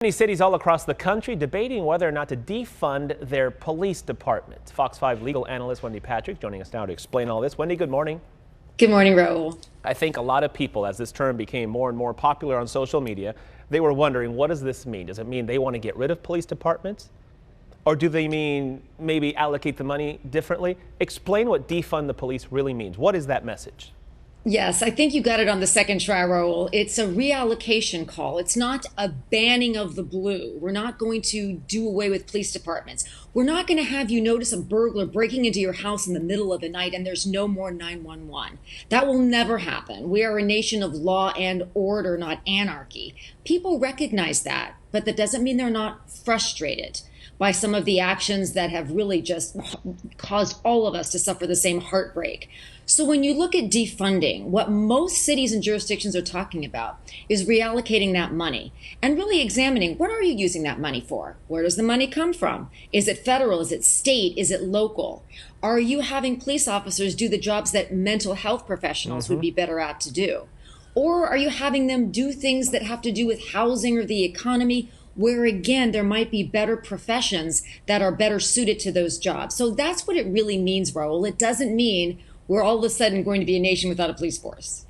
Many cities all across the country debating whether or not to defund their police departments. Fox 5 legal analyst Wendy Patrick joining us now to explain all this. Wendy, good morning. Good morning, Raul. I think a lot of people, as this term became more and more popular on social media, they were wondering, what does this mean? Does it mean they want to get rid of police departments? Or do they mean maybe allocate the money differently? Explain what defund the police really means. What is that message? Yes, I think you got it on the second try, Raul. It's a reallocation call. It's not a banning of the blue. We're not going to do away with police departments. We're not going to have you notice a burglar breaking into your house in the middle of the night and there's no more 911. That will never happen. We are a nation of law and order, not anarchy. People recognize that, but that doesn't mean they're not frustrated by some of the actions that have really just caused all of us to suffer the same heartbreak. So when you look at defunding, what most cities and jurisdictions are talking about is reallocating that money and really examining, what are you using that money for? Where does the money come from? Is it federal? Is it state? Is it local? Are you having police officers do the jobs that mental health professionals would be better at to do? Or are you having them do things that have to do with housing or the economy, where again, there might be better professions that are better suited to those jobs? So that's what it really means, Raul. It doesn't mean we're all of a sudden going to be a nation without a police force.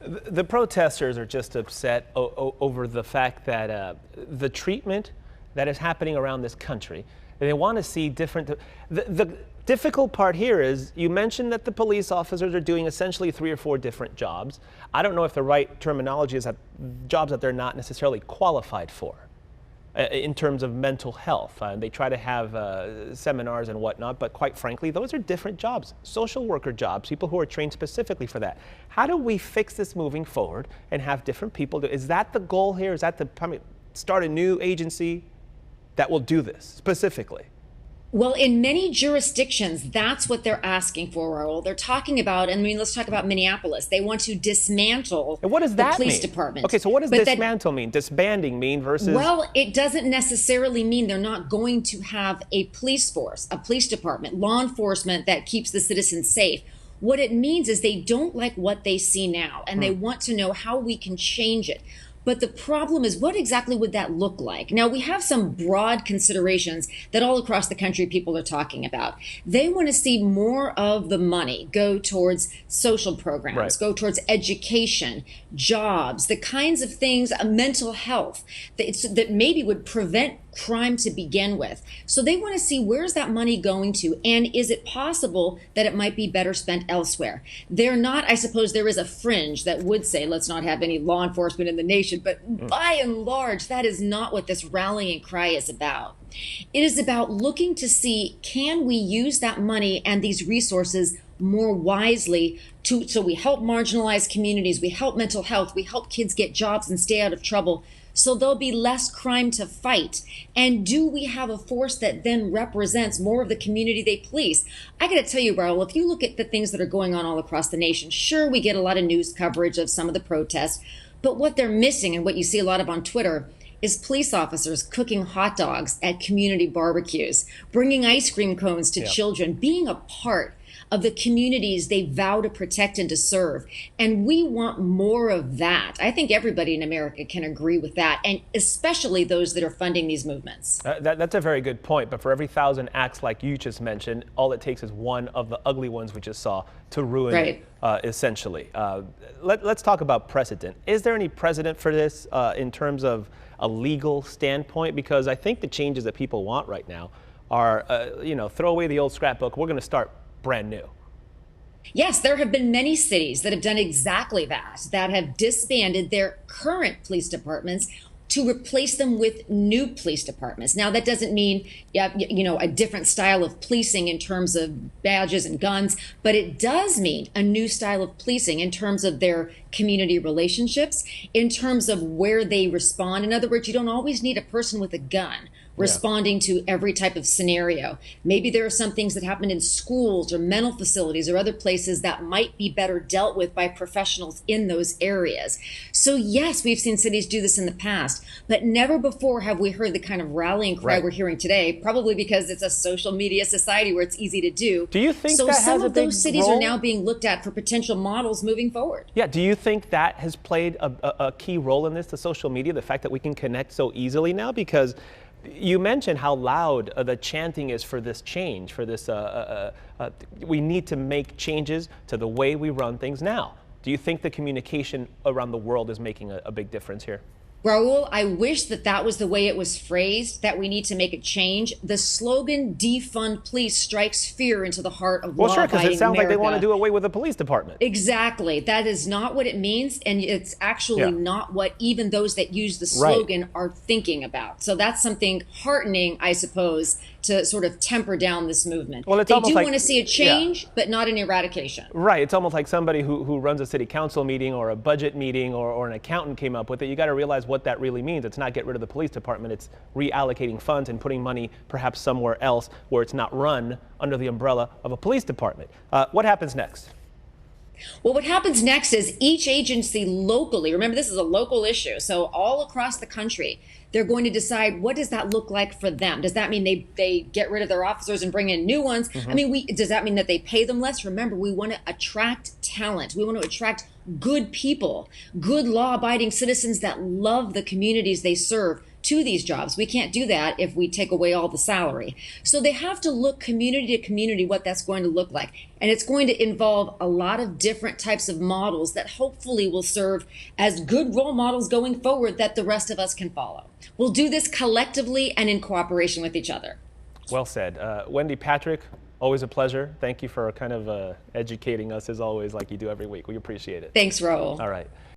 The protesters are just upset over the fact that the treatment that is happening around this country, they want to see different. The difficult part here is you mentioned that the police officers are doing essentially 3 or 4 different jobs. I don't know if the right terminology is that jobs that they're not necessarily qualified for in terms of mental health. They try to have seminars and whatnot, but quite frankly, those are different jobs, social worker jobs, people who are trained specifically for that. How do we fix this moving forward and have different people do? Is that the goal here? Is that start a new agency that will do this specifically? Well, in many jurisdictions, that's what they're asking for, Raul. They're talking about, let's talk about Minneapolis. They want to dismantle and what does that the police mean? department. Okay, so what does dismantle mean? Disbanding mean versus? Well, it doesn't necessarily mean they're not going to have a police force, a police department, law enforcement that keeps the citizens safe. What it means is they don't like what they see now, and they want to know how we can change it. But the problem is, what exactly would that look like? Now, we have some broad considerations that all across the country people are talking about. They want to see more of the money go towards social programs, go towards education, jobs, the kinds of things, mental health, that maybe would prevent crime to begin with. So they want to see, where's that money going to, and is it possible that it might be better spent elsewhere? They're not, I suppose there is a fringe that would say, let's not have any law enforcement in the nation, but by and large, that is not what this rallying cry is about. It is about looking to see, can we use that money and these resources more wisely so we help marginalized communities, we help mental health, we help kids get jobs and stay out of trouble, so there'll be less crime to fight. And do we have a force that then represents more of the community they police? I got to tell you, Raul, if you look at the things that are going on all across the nation, sure, we get a lot of news coverage of some of the protests, but what they're missing and what you see a lot of on Twitter is police officers cooking hot dogs at community barbecues, bringing ice cream cones to children, being a part of the communities they vow to protect and to serve. And we want more of that. I think everybody in America can agree with that, and especially those that are funding these movements. That's a very good point. But for every 1,000 acts like you just mentioned, all it takes is one of the ugly ones we just saw to ruin it, essentially. Let's talk about precedent. Is there any precedent for this in terms of a legal standpoint? Because I think the changes that people want right now are, throw away the old scrapbook. We're going to start brand new. Yes, there have been many cities that have done exactly that have disbanded their current police departments to replace them with new police departments. Now, that doesn't mean, a different style of policing in terms of badges and guns, but it does mean a new style of policing in terms of their community relationships, in terms of where they respond. In other words, you don't always need a person with a gun responding to every type of scenario. Maybe there are some things that happen in schools or mental facilities or other places that might be better dealt with by professionals in those areas. So yes, we've seen cities do this in the past, but never before have we heard the kind of rallying cry Right. we're hearing today, probably because it's a social media society where it's easy to do. Do you think so that some has a of big those cities role? are now being looked at for potential models moving forward? Yeah, do you think that has played a key role in this, the social media, the fact that we can connect so easily now? Because you mentioned how loud the chanting is for this change, for this, we need to make changes to the way we run things now. Do you think the communication around the world is making a big difference here? Raul, I wish that that was the way it was phrased, that we need to make a change. The slogan "Defund Police" strikes fear into the heart of Well, sure, law-abiding because it sounds like they America. want to do away with the police department. Exactly. That is not what it means. And it's actually Yeah. not what even those that use the Right. slogan are thinking about. So that's something heartening, I suppose, to sort of temper down this movement. Well, it's they almost do like- want to see a change, but not an eradication. Right. It's almost like somebody who runs a city council meeting or a budget meeting or an accountant came up with it. You got to realize what that really means. It's not get rid of the police department. It's reallocating funds and putting money perhaps somewhere else where it's not run under the umbrella of a police department. What happens next? Well, what happens next is each agency locally, remember this is a local issue, so all across the country, they're going to decide what does that look like for them. Does that mean they get rid of their officers and bring in new ones? I mean, does that mean that they pay them less? Remember, we want to attract talent. We want to attract good people, good law-abiding citizens that love the communities they serve to these jobs. We can't do that if we take away all the salary. So they have to look community to community what that's going to look like. And it's going to involve a lot of different types of models that hopefully will serve as good role models going forward that the rest of us can follow. We'll do this collectively and in cooperation with each other. Well said. Wendy Patrick, always a pleasure. Thank you for kind of educating us as always like you do every week. We appreciate it. Thanks, Raul. All right.